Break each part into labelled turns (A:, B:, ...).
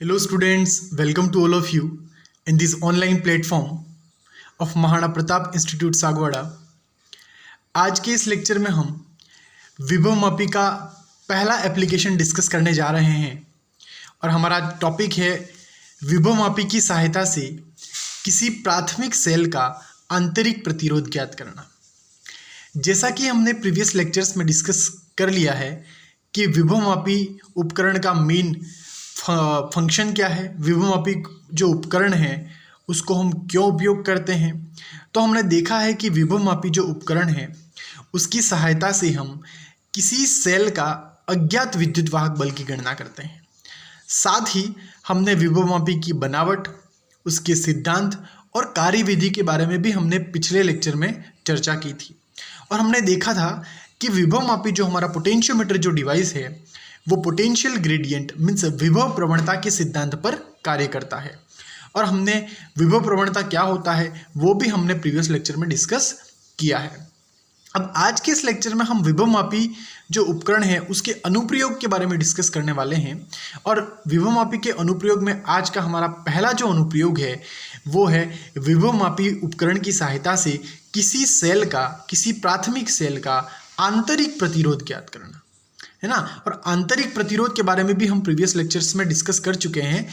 A: Hello students, welcome to all of you in this online platform of Maharana Pratap institute Sagwara. आज के इस lecture में हम विभव मापी का पहला एप्लीकेशन डिस्कस करने जा रहे हैं और हमारा टॉपिक है विभव मापी की सहायता से किसी प्राथमिक सेल का आंतरिक प्रतिरोध ज्ञात करना। जैसा कि हमने प्रीवियस लेक्चर्स में डिस्कस कर लिया है कि विभव मापी उपकरण का मेन फंक्शन क्या है, विभव मापी जो उपकरण है उसको हम क्यों उपयोग करते हैं। तो हमने देखा है कि विभव मापी जो उपकरण है उसकी सहायता से हम किसी सेल का अज्ञात विद्युत वाहक बल की गणना करते हैं। साथ ही हमने विभव मापी की बनावट, उसके सिद्धांत और कार्यविधि के बारे में भी हमने पिछले लेक्चर में चर्चा की थी और हमने देखा था कि विभव मापी जो हमारा पोटेंशियोमीटर जो डिवाइस है वो पोटेंशियल ग्रेडियंट मीन्स विभव प्रवणता के सिद्धांत पर कार्य करता है और हमने विभव प्रवणता क्या होता है वो भी हमने प्रीवियस लेक्चर में डिस्कस किया है। अब आज के इस लेक्चर में हम विभव मापी जो उपकरण है उसके अनुप्रयोग के बारे में डिस्कस करने वाले हैं और विभव मापी के अनुप्रयोग में आज का हमारा पहला जो अनुप्रयोग है वो है विभव मापी उपकरण की सहायता से किसी सेल का, किसी प्राथमिक सेल का आंतरिक प्रतिरोध ज्ञात करना, है ना। और आंतरिक प्रतिरोध के बारे में भी हम प्रीवियस लेक्चर्स में डिस्कस कर चुके हैं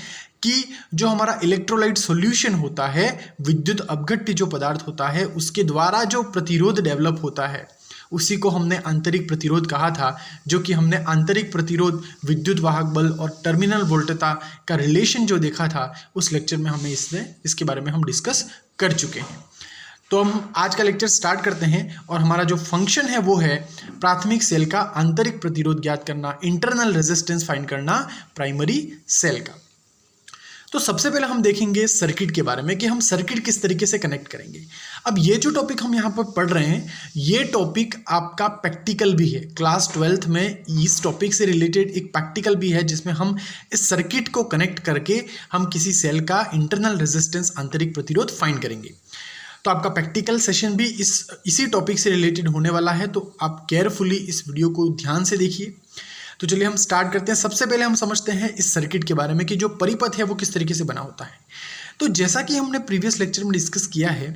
A: कि जो हमारा इलेक्ट्रोलाइट सॉल्यूशन होता है, विद्युत अपघट्य जो पदार्थ होता है उसके द्वारा जो प्रतिरोध डेवलप होता है उसी को हमने आंतरिक प्रतिरोध कहा था, जो कि हमने आंतरिक प्रतिरोध, विद्युत वाहक बल और टर्मिनल वोल्टता का रिलेशन जो देखा था उस लेक्चर में हमें इसके बारे में हम डिस्कस कर चुके हैं। तो हम आज का लेक्चर स्टार्ट करते हैं और हमारा जो फंक्शन है वो है प्राथमिक सेल का आंतरिक प्रतिरोध ज्ञात करना, इंटरनल रेजिस्टेंस फाइंड करना प्राइमरी सेल का। तो सबसे पहले हम देखेंगे सर्किट के बारे में कि हम सर्किट किस तरीके से कनेक्ट करेंगे। अब ये जो टॉपिक हम यहाँ पर पढ़ रहे हैं ये टॉपिक आपका प्रैक्टिकल भी है। क्लास 12th में इस टॉपिक से रिलेटेड एक प्रैक्टिकल भी है जिसमें हम इस सर्किट को कनेक्ट करके हम किसी सेल का इंटरनल रेजिस्टेंस, आंतरिक प्रतिरोध फाइंड करेंगे। तो आपका प्रैक्टिकल सेशन भी इसी टॉपिक से रिलेटेड होने वाला है, तो आप केयरफुली इस वीडियो को ध्यान से देखिए। तो चलिए हम स्टार्ट करते हैं। सबसे पहले हम समझते हैं इस सर्किट के बारे में कि जो परिपथ है वो किस तरीके से बना होता है। तो जैसा कि हमने प्रीवियस लेक्चर में डिस्कस किया है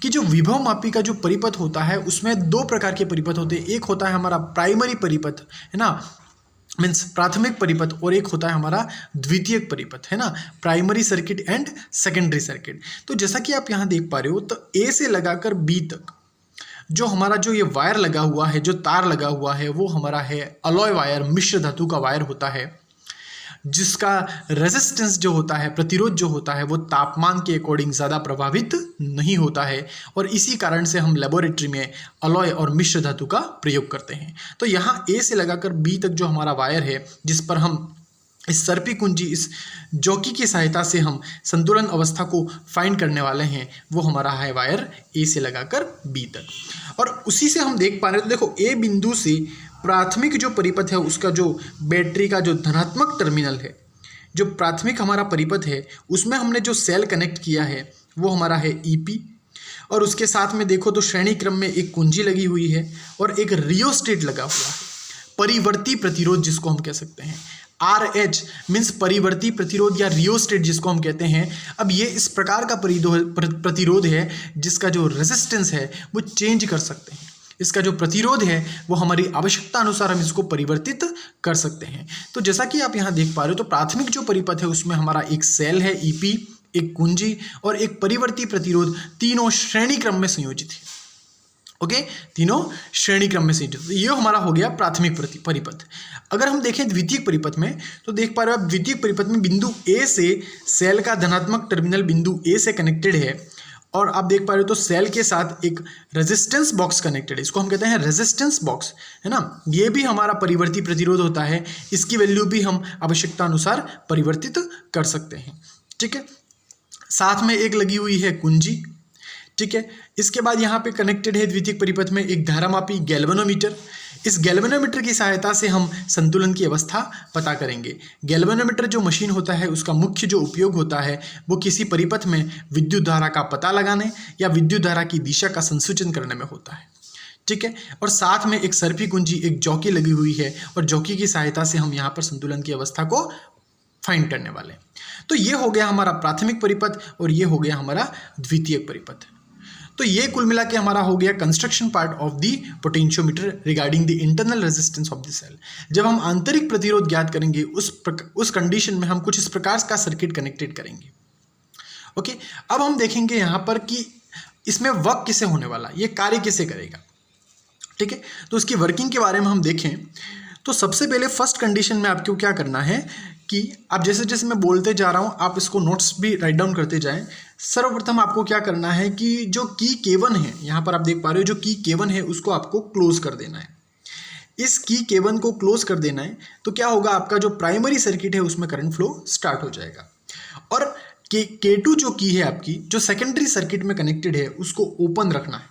A: कि जो विभव मापी का जो परिपथ होता है उसमें दो प्रकार के परिपथ होते हैं। एक होता है हमारा प्राइमरी परिपथ, है ना, मीन्स प्राथमिक परिपथ, और एक होता है हमारा द्वितीयक परिपथ, है ना, primary circuit and secondary circuit. तो जैसा कि आप यहाँ देख पा रहे हो तो ए से लगाकर बी तक जो हमारा जो ये वायर लगा हुआ है, जो तार लगा हुआ है वो हमारा है अलॉय वायर, मिश्र धातु का वायर होता है जिसका रेजिस्टेंस जो होता है, प्रतिरोध जो होता है वो तापमान के अकॉर्डिंग ज़्यादा प्रभावित नहीं होता है और इसी कारण से हम लेबोरेटरी में अलॉय और मिश्र धातु का प्रयोग करते हैं। तो यहाँ ए से लगाकर बी तक जो हमारा वायर है जिस पर हम इस सर्पी कुंजी, इस जॉकी की सहायता से हम संतुलन अवस्था को फाइंड करने वाले हैं, वो हमारा है वायर ए से लगाकर बी तक। और उसी से हम देख पा रहे हैं, तो देखो ए बिंदु से प्राथमिक जो परिपथ है उसका जो बैटरी का जो धनात्मक टर्मिनल है, जो प्राथमिक हमारा परिपथ है उसमें हमने जो सेल कनेक्ट किया है वो हमारा है ईपी और उसके साथ में देखो तो श्रेणी क्रम में एक कुंजी लगी हुई है और एक रियोस्टेट लगा हुआ है, परिवर्ती प्रतिरोध जिसको हम कह सकते हैं। RH मीन्स परिवर्ती प्रतिरोध या रियोस्टेट जिसको हम कहते हैं। अब ये इस प्रकार का प्रतिरोध है जिसका जो रेजिस्टेंस है वो चेंज कर सकते हैं। इसका जो प्रतिरोध है वो हमारी आवश्यकता अनुसार हम इसको परिवर्तित कर सकते हैं। तो जैसा कि आप यहाँ देख पा रहे हो तो प्राथमिक जो परिपथ है उसमें हमारा एक सेल है ईपी, एक कुंजी और एक परिवर्ती प्रतिरोध, तीनों श्रेणी क्रम में संयोजित है। ओके, तीनों श्रेणी क्रम में संयोजित। ये हमारा हो गया प्राथमिक परिपथ। अगर हम देखें द्वितीयक परिपथ में तो देख पा रहे हो आप द्वितीयक परिपथ में बिंदु ए से सेल का धनात्मक टर्मिनल बिंदु ए से कनेक्टेड है और आप देख पा रहे हो तो सेल के साथ एक रेजिस्टेंस बॉक्स कनेक्टेड है, इसको हम कहते हैं रेजिस्टेंस बॉक्स, है ना। ये भी हमारा परिवर्ती प्रतिरोध होता है, इसकी वैल्यू भी हम आवश्यकता अनुसार परिवर्तित कर सकते हैं, ठीक है। साथ में एक लगी हुई है कुंजी, ठीक है। इसके बाद यहाँ पे कनेक्टेड है द्वितीयक परिपथ में एक धारामापी गैल्वेनोमीटर। इस गैल्वेनोमीटर की सहायता से हम संतुलन की अवस्था पता करेंगे। गैल्वेनोमीटर जो मशीन होता है उसका मुख्य जो उपयोग होता है वो किसी परिपथ में विद्युत धारा का पता लगाने या विद्युत धारा की दिशा का संसूचन करने में होता है, ठीक है। और साथ में एक सर्पी कुंजी, एक जॉकी लगी हुई है और जॉकी की सहायता से हम यहाँ पर संतुलन की अवस्था को फाइंड करने वाले हैं। तो ये हो गया हमारा प्राथमिक परिपथ और ये हो गया हमारा द्वितीयक परिपथ। तो ये कुल मिला के हमारा हो गया construction part of the potentiometer regarding the internal resistance of the cell. जब हम आंतरिक प्रतिरोध ज्ञात करेंगे उस कंडीशन में हम कुछ इस प्रकार का सर्किट कनेक्टेड करेंगे। ओके, अब हम देखेंगे यहाँ पर कि इसमें वर्क किसे होने वाला, ये कार्य किसे करेगा। ठीक है, तो उसकी वर्किंग के बारे में हम देखें तो सबसे पहले फर्स्ट कंडीशन में आपको क्या करना है कि आप जैसे जैसे मैं बोलते जा रहा हूँ आप इसको नोट्स भी राइट डाउन करते जाएं। सर्वप्रथम आपको क्या करना है कि जो की K1 है, यहाँ पर आप देख पा रहे हो जो की K1 है उसको आपको क्लोज कर देना है। इस की K1 को क्लोज कर देना है तो क्या होगा, आपका जो प्राइमरी सर्किट है उसमें करंट फ्लो स्टार्ट हो जाएगा। और K2 जो की है आपकी, जो सेकेंडरी सर्किट में कनेक्टेड है उसको ओपन रखना है,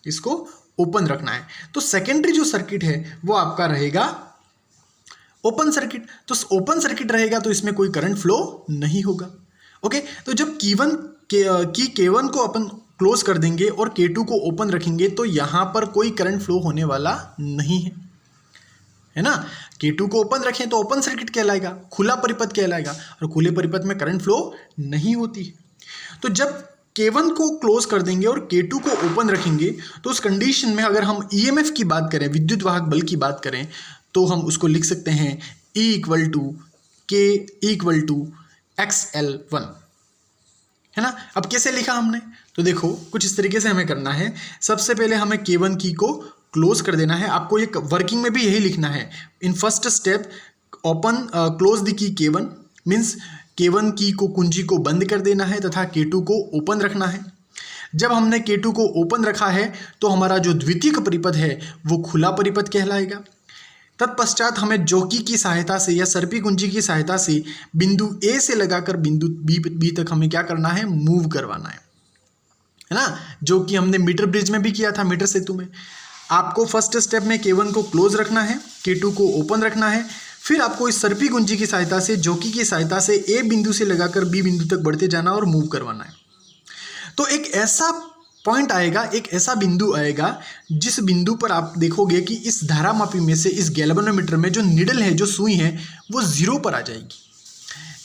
A: इसको ओपन रखना है। तो सेकेंडरी जो सर्किट है वो आपका रहेगा ओपन सर्किट। तो ओपन सर्किट रहेगा तो इसमें कोई करंट फ्लो नहीं होगा। ओके, तो जब की K1 को अपन क्लोज कर देंगे और K2 को ओपन रखेंगे तो यहाँ पर कोई करंट फ्लो होने वाला नहीं है, है ना। K2 को ओपन रखें तो ओपन सर्किट कहलाएगा, खुला परिपथ कहलाएगा, और खुले परिपथ में करंट फ्लो नहीं होती है। तो जब K1 को क्लोज कर देंगे और K2 को ओपन रखेंगे तो उस कंडीशन में अगर हम EMF की बात करें, विद्युत वाहक बल की बात करें, तो हम उसको लिख सकते हैं E = K XL1, है ना। अब कैसे लिखा हमने, तो देखो कुछ इस तरीके से हमें करना है। सबसे पहले हमें K1 की को क्लोज कर देना है। आपको ये वर्किंग में भी यही लिखना है। In first step open close the key K1 means K1 की को कुंजी को बंद कर देना है तथा K2 को ओपन रखना है। जब हमने K2 को ओपन रखा है तो हमारा जो द्वितीयक परिपथ है वो खुला परिपथ कहलाएगा। तत्पश्चात हमें जॉकी की सहायता से या सर्पी कुंजी की सहायता से बिंदु A से लगाकर बिंदु B तक हमें क्या करना है, मूव करवाना है ना, जो कि हमने मीटर ब्रिज में भी किया था, मीटर सेतु में। आपको फर्स्ट स्टेप में K1 को क्लोज रखना है, K2 को ओपन रखना है, फिर आपको इस सर्पी कुंजी की सहायता से, जॉकी की सहायता से A बिंदु से लगाकर B बिंदु तक बढ़ते जाना और मूव करवाना है। तो एक ऐसा पॉइंट आएगा, एक ऐसा बिंदु आएगा जिस बिंदु पर आप देखोगे कि इस धारामापी में से इस गैल्वेनोमीटर में जो निडल है, जो सुई है, वो 0 पर आ जाएगी।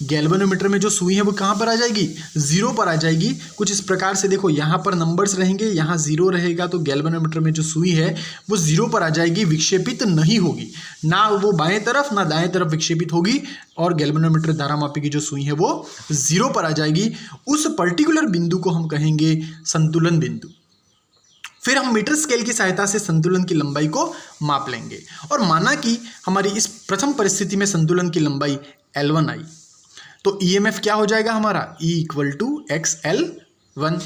A: गैल्वेनोमीटर में जो सुई है वो कहाँ पर आ जाएगी, 0 पर आ जाएगी। कुछ इस प्रकार से देखो, यहाँ पर नंबर्स रहेंगे, यहाँ 0 रहेगा, तो गैल्वेनोमीटर में जो सुई है वो 0 पर आ जाएगी, विक्षेपित नहीं होगी, ना वो बाएं तरफ ना दाएं तरफ विक्षेपित होगी, और गैल्वेनोमीटर धारामापी की जो सुई है वो 0 पर आ जाएगी। उस पर्टिकुलर बिंदु को हम कहेंगे संतुलन बिंदु। फिर हम मीटर स्केल की सहायता से संतुलन की लंबाई को माप लेंगे, और माना कि हमारी इस प्रथम परिस्थिति में संतुलन की लंबाई L1 आई, तो EMF क्या हो जाएगा हमारा, E = XL1।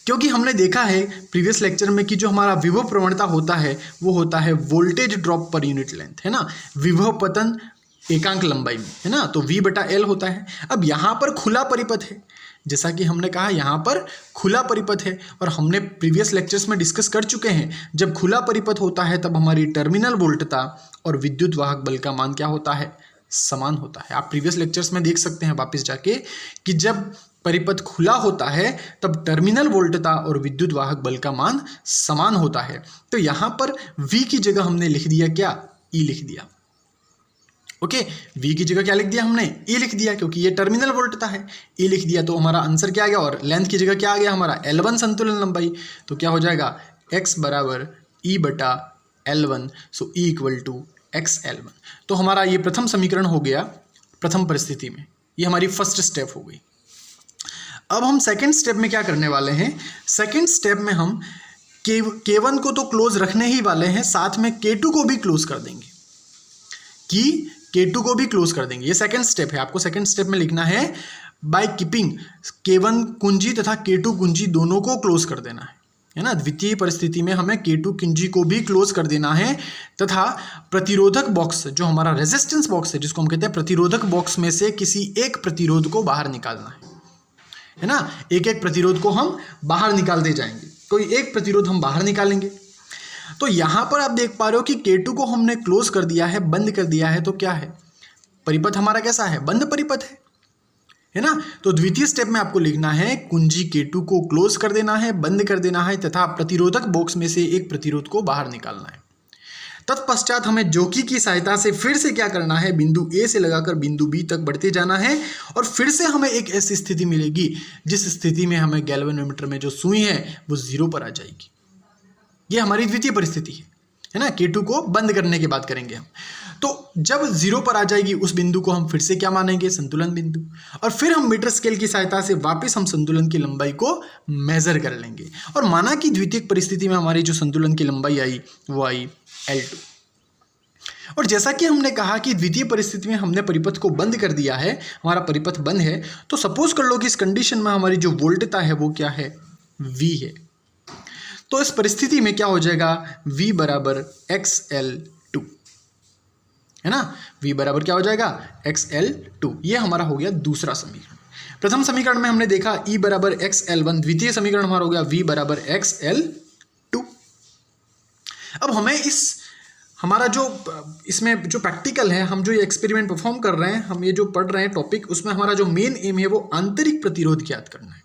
A: क्योंकि हमने देखा है प्रीवियस लेक्चर में कि जो हमारा विभव प्रवणता होता है वो होता है voltage drop per unit length, है ना, विभव पतन एकांक लंबाई में, है ना, तो V/L होता है। अब यहाँ पर खुला परिपथ है, जैसा कि हमने कहा यहाँ पर खुला परिपथ है, और हमने प्रीवियस लेक्चर्स में डिस्कस कर चुके हैं, जब खुला परिपथ होता है तब हमारी टर्मिनल वोल्टता और विद्युत वाहक बल का मान क्या होता है, समान होता है। आप प्रीवियस लेक्चर्स में देख सकते हैं वापस जाके कि जब परिपथ खुला होता है तब टर्मिनल वोल्टता और विद्युत वाहक बल का मान समान होता है। तो यहाँ पर V की जगह हमने लिख दिया क्या, E लिख दिया। ओके, V की जगह क्या लिख दिया हमने, E लिख दिया, क्योंकि ये टर्मिनल वोल्टता है, E लिख दिया। तो हमारा आंसर क्या आ गया, और लेंथ की जगह क्या आ गया हमारा, L1 संतुलन लंबाई। तो क्या हो जाएगा, X = E/L1, सो E = XL1। तो हमारा ये प्रथम समीकरण हो गया प्रथम परिस्थिति में, ये हमारी फर्स्ट स्टेप हो गई। अब हम सेकंड स्टेप में क्या करने वाले हैं, सेकंड स्टेप में हम K1 को तो क्लोज रखने ही वाले हैं, साथ में K2 को भी क्लोज कर देंगे, कि K2 को भी क्लोज कर देंगे। ये सेकंड स्टेप है। आपको सेकंड स्टेप में लिखना है बाय कीपिंग K1 कुंजी तथा K2 कुंजी दोनों को क्लोज कर देना है ना। द्वितीय परिस्थिति में हमें K2 कुंजी को भी क्लोज कर देना है, तथा प्रतिरोधक बॉक्स, जो हमारा रेजिस्टेंस बॉक्स है, जिसको हम कहते हैं प्रतिरोधक बॉक्स में से किसी एक प्रतिरोध को बाहर निकालना है ना। एक एक प्रतिरोध को हम बाहर निकालते जाएंगे, कोई एक प्रतिरोध हम बाहर निकालेंगे। तो यहाँ पर आप देख पा रहे हो कि K2 को हमने क्लोज कर दिया है, बंद कर दिया है, तो क्या है, परिपथ हमारा कैसा है, बंद परिपथ है ना। तो द्वितीय स्टेप में आपको लिखना है कुंजी K2 को क्लोज कर देना है, बंद कर देना है, तथा प्रतिरोधक बॉक्स में से एक प्रतिरोध को बाहर निकालना है। तत्पश्चात हमें जॉकी की सहायता से फिर से क्या करना है, बिंदु ए से लगाकर बिंदु बी तक बढ़ते जाना है और फिर से हमें एक ऐसी स्थिति मिलेगी जिस स्थिति में हमें गैल्वेनोमीटर में जो सुई है वो 0 पर आ जाएगी। ये हमारी द्वितीय परिस्थिति है ना। K2 को बंद करने की बात करेंगे हम। तो जब 0 पर आ जाएगी उस बिंदु को हम फिर से क्या मानेंगे, संतुलन बिंदु, और फिर हम मीटर स्केल की सहायता से वापस हम संतुलन की लंबाई को मेजर कर लेंगे और माना कि द्वितीय परिस्थिति में हमारी जो संतुलन की लंबाई आई वो आई L2। और जैसा कि हमने कहा कि द्वितीय परिस्थिति में हमने परिपथ को बंद कर दिया है, हमारा परिपथ बंद है, तो सपोज कर लो कि इस कंडीशन में हमारी जो वोल्टता है वो क्या है, V है। तो इस परिस्थिति में क्या हो जाएगा, V बराबर XL2 है ना। V बराबर क्या हो जाएगा, XL2। ये हमारा हो गया दूसरा समीकरण। प्रथम समीकरण में हमने देखा E बराबर XL1, द्वितीय समीकरण हमारा हो गया V बराबर XL2। अब हमें हमारा जो इसमें जो प्रैक्टिकल है, हम जो ये एक्सपेरिमेंट परफॉर्म कर रहे हैं, हम ये जो पढ़ रहे हैं टॉपिक, उसमें हमारा जो मेन एम है वो आंतरिक प्रतिरोध ज्ञात करना है।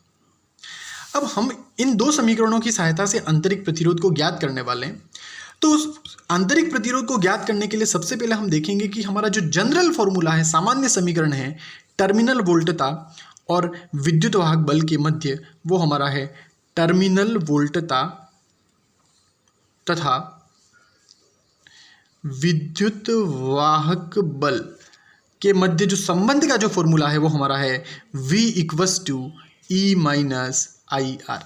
A: अब हम इन दो समीकरणों की सहायता से आंतरिक प्रतिरोध को ज्ञात करने वाले हैं। तो उस आंतरिक प्रतिरोध को ज्ञात करने के लिए सबसे पहले हम देखेंगे कि हमारा जो जनरल फॉर्मूला है, सामान्य समीकरण है टर्मिनल वोल्टता और विद्युत वाहक बल के मध्य, वो हमारा है टर्मिनल वोल्टता तथा विद्युत वाहक बल के मध्य जो संबंध का जो फॉर्मूला है वो हमारा है V = E - IR।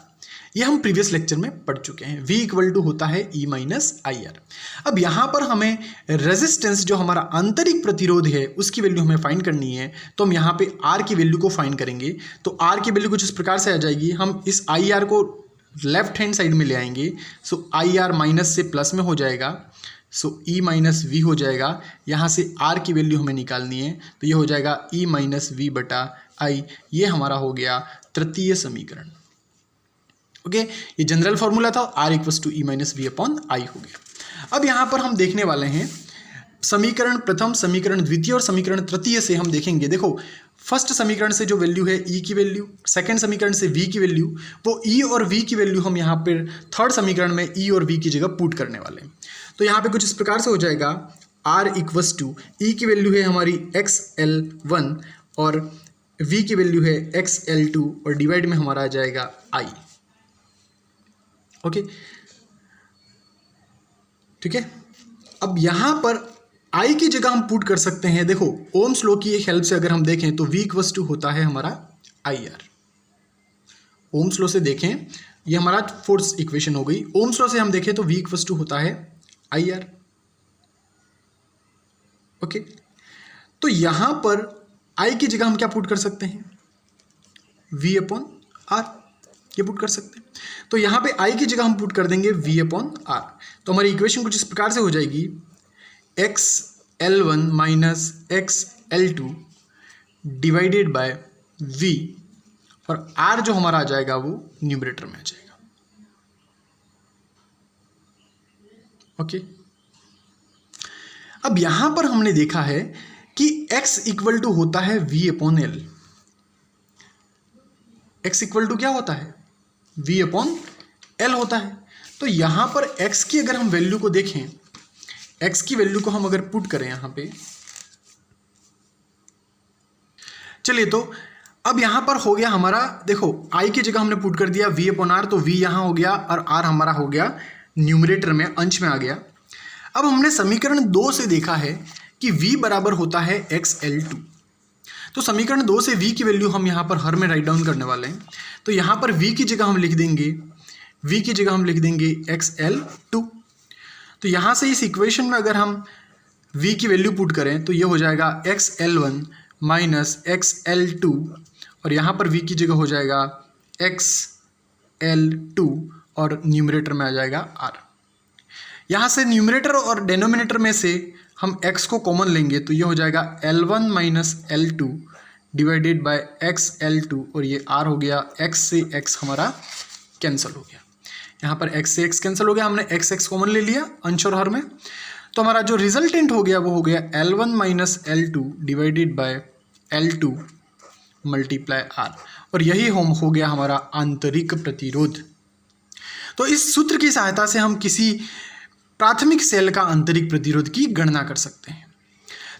A: ये हम प्रीवियस लेक्चर में पढ़ चुके हैं। V = होता है E - IR। अब यहाँ पर हमें रेजिस्टेंस, जो हमारा आंतरिक प्रतिरोध है, उसकी वैल्यू हमें फाइंड करनी है। तो हम यहाँ पे R की वैल्यू को फाइंड करेंगे। तो R की वैल्यू कुछ इस प्रकार से आ जाएगी, हम इस IR को लेफ्ट हैंड साइड में ले आएंगे। सो IR माइनस से प्लस में हो जाएगा, सो E - V हो जाएगा। यहाँ से R की वैल्यू हमें निकालनी है, तो ये हो जाएगा E - V बटा I। ये हमारा हो गया तृतीय समीकरण। ओके, ये जनरल फॉर्मूला था, R = E - V/I हो गया। अब यहाँ पर हम देखने वाले हैं समीकरण प्रथम, समीकरण द्वितीय और समीकरण तृतीय से हम देखेंगे। देखो, फर्स्ट समीकरण से जो वैल्यू है E की वैल्यू, सेकंड समीकरण से V की वैल्यू, वो E और V की वैल्यू हम यहाँ पर थर्ड समीकरण में E और V की जगह पुट करने वाले हैं। तो यहाँ पे कुछ इस प्रकार से हो जाएगा, R = E की वैल्यू है हमारी XL1 और V की वैल्यू है XL2 और डिवाइड में हमारा आ जाएगा I। ओके, ठीक है। अब यहाँ पर I की जगह हम पुट कर सकते हैं। देखो, ओम्स लॉ की हेल्प से अगर हम देखें तो V = होता है हमारा IR। ओम्स लॉ से देखें, ये हमारा फोर्थ इक्वेशन हो गई। ओम्स लॉ से हम देखें तो V = होता है IR। ओके, तो यहां पर I की जगह हम क्या पुट कर सकते हैं, V/R, ये पुट कर सकते हैं। तो यहां पे I की जगह हम पुट कर देंगे V/R। तो हमारी इक्वेशन कुछ इस प्रकार से हो जाएगी, XL1 - XL2 divided by V, और R जो हमारा आ जाएगा वो न्यूमरेटर में आ जाएगा। ओके, अब यहां पर हमने देखा है कि X = होता है V/L। X = क्या होता है, V/L होता है। तो यहां पर X की अगर हम वैल्यू को देखें, X की वैल्यू को हम अगर पुट करें यहां पे, चलिए, तो अब यहां पर हो गया हमारा, देखो I की जगह हमने पुट कर दिया V/R, तो V यहां हो गया और R हमारा हो गया न्यूमरेटर में, अंश में आ गया। अब हमने समीकरण 2 से देखा है कि V बराबर होता है XL2। तो समीकरण 2 से V की वैल्यू हम यहाँ पर हर में राइट डाउन करने वाले हैं। तो यहाँ पर V की जगह हम लिख देंगे XL2। तो यहाँ से इस इक्वेशन में अगर हम V की वैल्यू पुट करें तो ये हो जाएगा XL1 - XL2, और यहाँ पर V की जगह हो जाएगा XL2 और न्यूमरेटर में आ जाएगा R। यहाँ से न्यूमरेटर और डेनोमिनेटर में से हम x को कॉमन लेंगे, तो ये हो जाएगा L1 - L2 divided by XL2, और ये R हो गया। x से x हमारा कैंसिल हो गया, यहाँ पर x से x कैंसिल हो गया, हमने x कॉमन ले लिया अंश और हर में। तो हमारा जो रिजल्टेंट हो गया वो हो गया L1 - L2 divided by L2 × R, और यही हो गया हमारा आंतरिक प्रतिरोध। तो इस सूत्र की सहायता से हम किसी प्राथमिक सेल का आंतरिक प्रतिरोध की गणना कर सकते हैं।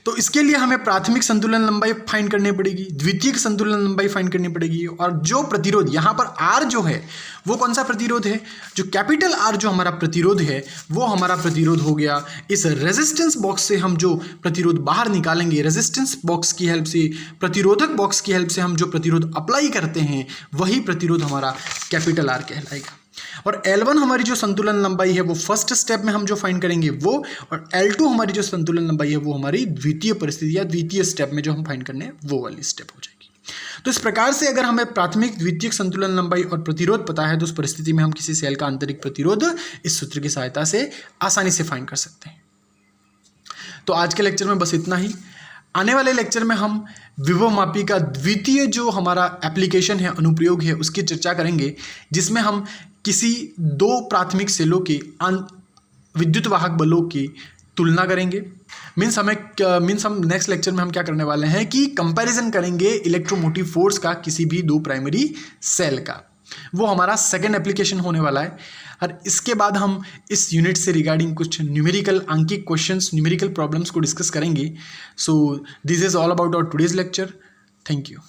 A: तो इसके लिए हमें प्राथमिक संतुलन लंबाई फाइंड करनी पड़ेगी, द्वितीयक संतुलन लंबाई फाइंड करनी पड़ेगी, और जो प्रतिरोध यहाँ पर आर जो है वो कौन सा प्रतिरोध है, जो कैपिटल आर जो हमारा प्रतिरोध है वो हमारा प्रतिरोध हो गया। इस रेजिस्टेंस बॉक्स से हम जो प्रतिरोध बाहर निकालेंगे, रेजिस्टेंस बॉक्स की हेल्प से, प्रतिरोधक बॉक्स की हेल्प से हम जो प्रतिरोध अप्लाई करते हैं वही प्रतिरोध हमारा कैपिटल आर कहलाएगा। और L1 हमारी जो संतुलन लंबाई है वो फर्स्ट स्टेप में हम जो फाइंड करेंगे वो, और L2 हमारी जो संतुलन लंबाई है वो हमारी द्वितीय परिस्थिति या द्वितीय स्टेप में जो हम फाइंड करने हैं वो वाली स्टेप हो जाएगी। तो इस प्रकार से अगर हमें प्राथमिक द्वितीयक संतुलन लंबाई और प्रतिरोध पता है तो उस परिस्थिति में हम किसी सेल का आंतरिक प्रतिरोध इस सूत्र की सहायता से आसानी से फाइंड कर सकते हैं। तो आज के लेक्चर में बस इतना ही। आने वाले लेक्चर में हम विभवमापी का द्वितीय जो हमारा एप्लीकेशन है, अनुप्रयोग है, उसकी चर्चा करेंगे, जिसमें हम किसी दो प्राथमिक सेलों के विद्युत वाहक बलों की तुलना करेंगे। हम नेक्स्ट लेक्चर में हम क्या करने वाले हैं कि कंपैरिजन करेंगे इलेक्ट्रोमोटिव फोर्स का किसी भी दो प्राइमरी सेल का। वो हमारा सेकेंड एप्लीकेशन होने वाला है। और इसके बाद हम इस यूनिट से रिगार्डिंग कुछ न्यूमेरिकल आंकिक क्वेश्चंस, न्यूमेरिकल प्रॉब्लम्स को डिस्कस करेंगे। So this is all about our today's lecture. Thank you.